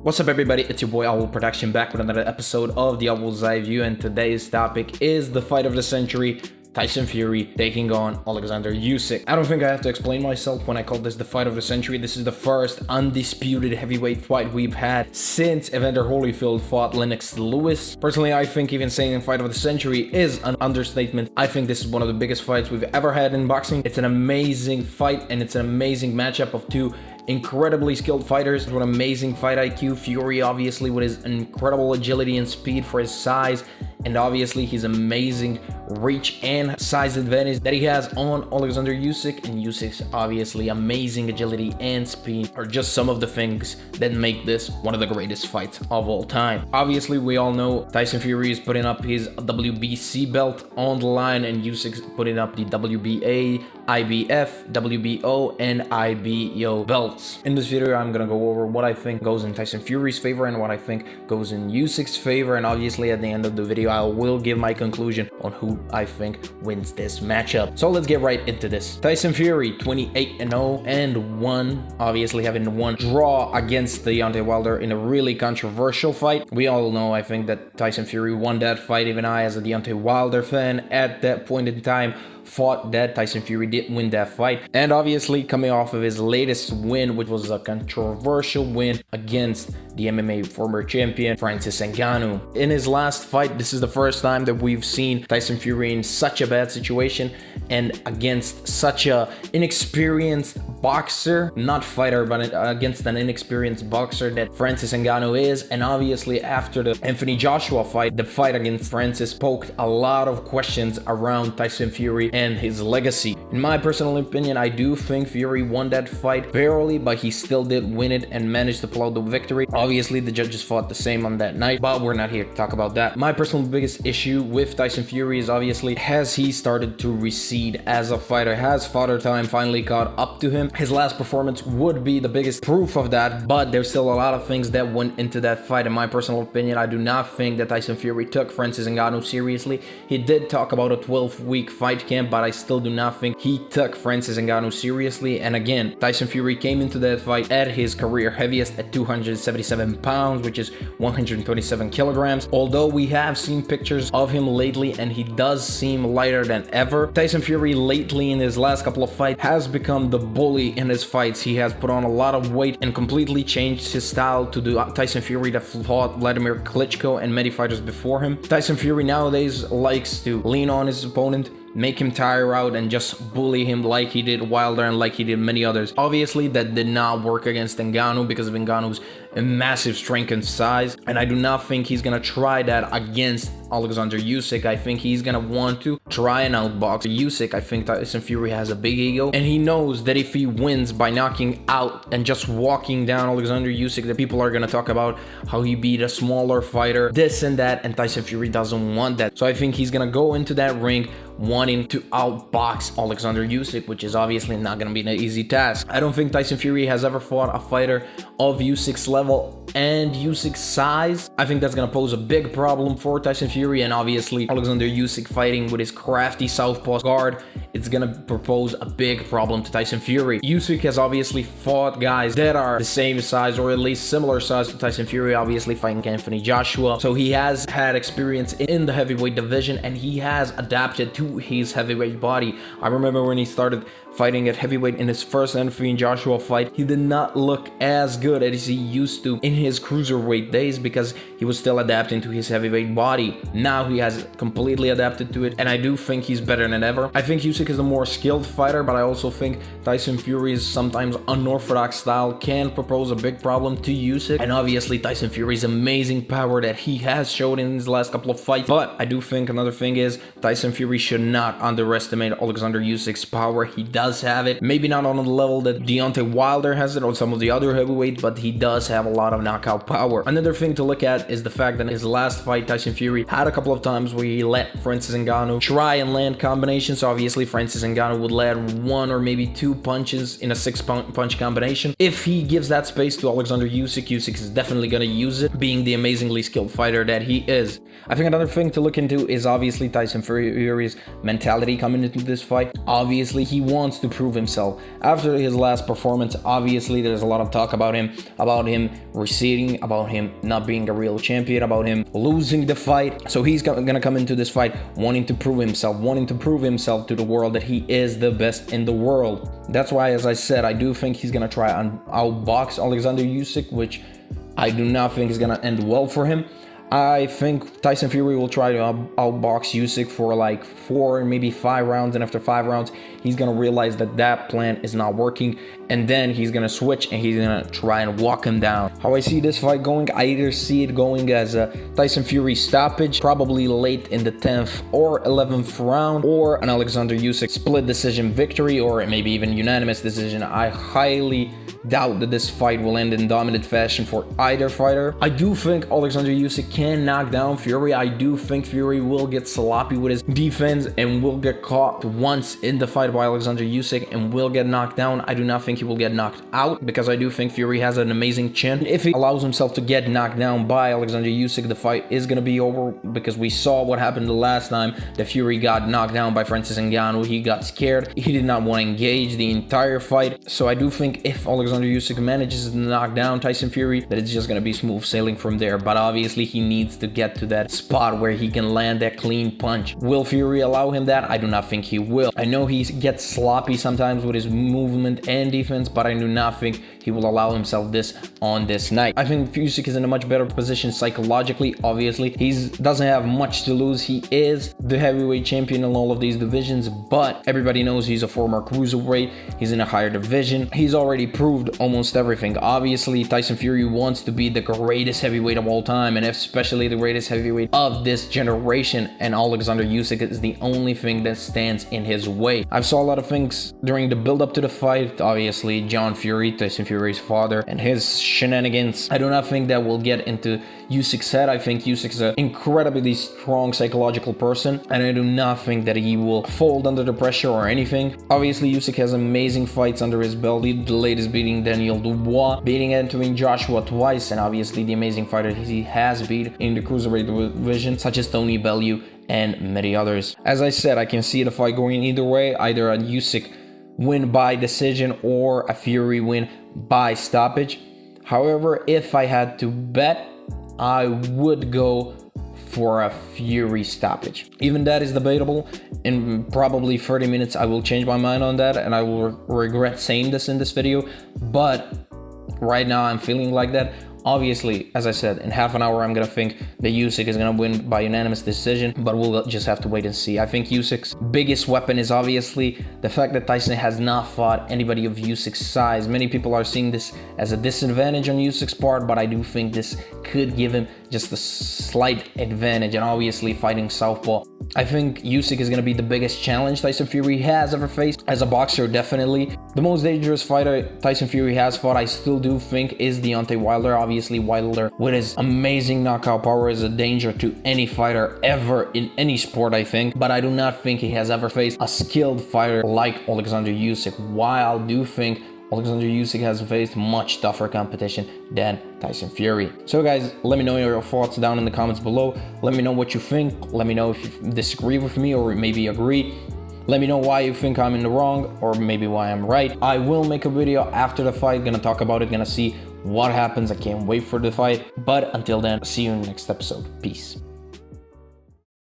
What's up everybody, it's your boy Owl Production back with another episode of the Owl's Eye View, and today's topic is the fight of the century, Tyson Fury taking on Alexander Usyk. I don't think I have to explain myself when I call this the fight of the century. This is the first undisputed heavyweight fight we've had since Evander Holyfield fought Lennox Lewis. Personally, I think even saying fight of the century is an understatement. I think this is one of the biggest fights we've ever had in boxing. It's an amazing fight and it's an amazing matchup of two incredibly skilled fighters with amazing fight IQ. Fury obviously with his incredible agility and speed for his size, and obviously his amazing reach and size advantage that he has on Alexander Usyk, and Usyk's obviously amazing agility and speed are just some of the things that make this one of the greatest fights of all time. Obviously, we all know Tyson Fury is putting up his WBC belt on the line, and Usyk's putting up the WBA, IBF, WBO, and IBO belts. In this video, I'm gonna go over what I think goes in Tyson Fury's favor and what I think goes in Usyk's favor, and obviously at the end of the video, I will give my conclusion on who I think wins this matchup. So let's get right into this. Tyson Fury, 28-0 and 1, obviously having one draw against Deontay Wilder in a really controversial fight. We all know, I think, that Tyson Fury won that fight. Even I, as a Deontay Wilder fan at that point in time, thought that Tyson Fury did win that fight. And obviously coming off of his latest win, which was a controversial win against the MMA former champion Francis Ngannou. In his last fight, this is the first time that we've seen Tyson Fury in such a bad situation and against such a inexperienced boxer, not fighter, but against an inexperienced boxer that Francis Ngannou is. And obviously after the Anthony Joshua fight, the fight against Francis poked a lot of questions around Tyson Fury and his legacy. In my personal opinion, I do think Fury won that fight barely, but he still did win it and managed to pull out the victory. Obviously, the judges fought the same on that night, but we're not here to talk about that. My personal biggest issue with Tyson Fury is obviously, has he started to recede as a fighter? Has Father Time finally caught up to him? His last performance would be the biggest proof of that, but there's still a lot of things that went into that fight. In my personal opinion, I do not think that Tyson Fury took Francis Ngannou seriously. He did talk about a 12-week fight camp, but I still do not think he took Francis Ngannou seriously. And again, Tyson Fury came into that fight at his career heaviest at 277 pounds, which is 127 kilograms. Although we have seen pictures of him lately and he does seem lighter than ever, Tyson Fury lately in his last couple of fights has become the bully in his fights. He has put on a lot of weight and completely changed his style to the Tyson Fury that fought Vladimir Klitschko and many fighters before him. Tyson Fury nowadays likes to lean on his opponent, make him tire out, and just bully him like he did Wilder and like he did many others. Obviously, that did not work against Ngannou because of Ngannou's massive strength and size, and I do not think he's gonna try that against Alexander Usyk. I think he's gonna want to try and outbox Usyk. I think Tyson Fury has a big ego, and he knows that if he wins by knocking out and just walking down Alexander Usyk, that people are gonna talk about how he beat a smaller fighter, this and that, and Tyson Fury doesn't want that. So I think he's gonna go into that ring wanting to outbox Alexander Usyk, which is obviously not going to be an easy task. I don't think Tyson Fury has ever fought a fighter of Usyk's level and Usyk's size. I think that's going to pose a big problem for Tyson Fury, and obviously Alexander Usyk fighting with his crafty southpaw guard, it's going to propose a big problem to Tyson Fury. Usyk has obviously fought guys that are the same size or at least similar size to Tyson Fury, obviously fighting Anthony Joshua. So he has had experience in the heavyweight division and he has adapted to his heavyweight body. I remember when he started fighting at heavyweight in his first Anthony Joshua fight, he did not look as good as he used to in his cruiserweight days because he was still adapting to his heavyweight body. Now he has completely adapted to it, and I do think he's better than ever. I think Usyk is a more skilled fighter, but I also think Tyson Fury's sometimes unorthodox style can propose a big problem to Usyk, and obviously Tyson Fury's amazing power that he has shown in his last couple of fights. But I do think another thing is Tyson Fury should not underestimate Alexander Usyk's power. He does have it, maybe not on the level that Deontay Wilder has it or some of the other heavyweights, but he does have a lot of knockout power. Another thing to look at is the fact that in his last fight, Tyson Fury had a couple of times where he let Francis Ngannou try and land combinations. Obviously, Francis Ngannou would land one or maybe two punches in a six-punch combination. If he gives that space to Alexander Usyk, Usyk is definitely going to use it, being the amazingly skilled fighter that he is. I think another thing to look into is obviously Tyson Fury's mentality coming into this fight. Obviously, he wants to prove himself. After his last performance, obviously, there's a lot of talk about him conceding, about him not being a real champion, about him losing the fight. So he's gonna come into this fight wanting to prove himself to the world that he is the best in the world. That's why, as I said, I do think he's gonna try and outbox Alexander Usyk, which I do not think is gonna end well for him. I think Tyson Fury will try to outbox Usyk for like 4, maybe 5 rounds, and after 5 rounds, he's gonna realize that that plan is not working, and then he's gonna switch and he's gonna try and walk him down. How I see this fight going, I either see it going as a Tyson Fury stoppage, probably late in the 10th or 11th round, or an Alexander Usyk split decision victory, or maybe even unanimous decision. I highly doubt that this fight will end in dominant fashion for either fighter. I do think Alexander Usyk can knock down Fury. I do think Fury will get sloppy with his defense and will get caught once in the fight by Alexander Usyk and will get knocked down. I do not think he will get knocked out, because I do think Fury has an amazing chin. If he allows himself to get knocked down by Alexander Usyk, the fight is going to be over, because we saw what happened the last time that Fury got knocked down by Francis Ngannou. He got scared. He did not want to engage the entire fight. So I do think if Alexander Usyk manages to knock down Tyson Fury, that it's just going to be smooth sailing from there. But obviously he needs to get to that spot where he can land that clean punch. Will Fury allow him that? I do not think he will. I know he gets sloppy sometimes with his movement and defense, but I do not think he will allow himself this on this night. I think Usyk is in a much better position psychologically. Obviously, he doesn't have much to lose. He is the heavyweight champion in all of these divisions, but everybody knows he's a former cruiserweight. He's in a higher division. He's already proved almost everything. Obviously, Tyson Fury wants to be the greatest heavyweight of all time, and especially the greatest heavyweight of this generation, and Alexander Usyk is the only thing that stands in his way. I saw a lot of things during the build-up to the fight. Obviously, John Fury, Tyson Fury's father, and his shenanigans. I do not think that will get into Usyk's head. I think Usyk is an incredibly strong psychological person, and I do not think that he will fold under the pressure or anything. Obviously, Usyk has amazing fights under his belt. The latest beating Daniel Dubois, beating Anthony Joshua twice, and obviously the amazing fighter he has beat in the cruiserweight division, such as Tony Bellew and many others. As I said, I can see the fight going either way, either a Usyk win by decision or a Fury win by stoppage. However, if I had to bet, I would go for a Fury stoppage. Even that is debatable. In probably 30 minutes, I will change my mind on that, and I will regret saying this in this video. But right now, I'm feeling like that. Obviously, as I said, in half an hour, I'm going to think that Usyk is going to win by unanimous decision, but we'll just have to wait and see. I think Usyk's biggest weapon is obviously the fact that Tyson has not fought anybody of Usyk's size. Many people are seeing this as a disadvantage on Usyk's part, but I do think this could give him just a slight advantage, and obviously fighting southpaw. I think Usyk is going to be the biggest challenge Tyson Fury has ever faced. As a boxer, definitely. The most dangerous fighter Tyson Fury has fought, I still do think, is Deontay Wilder. Obviously, Wilder, with his amazing knockout power, is a danger to any fighter ever in any sport, I think. But I do not think he has ever faced a skilled fighter like Alexander Usyk, while I do think Alexander Usyk has faced much tougher competition than Tyson Fury. So guys, let me know your thoughts down in the comments below. Let me know what you think. Let me know if you disagree with me or maybe agree. Let me know why you think I'm in the wrong, or maybe why I'm right. I will make a video after the fight, gonna talk about it, gonna see what happens. I can't wait for the fight. But until then, see you in the next episode. Peace.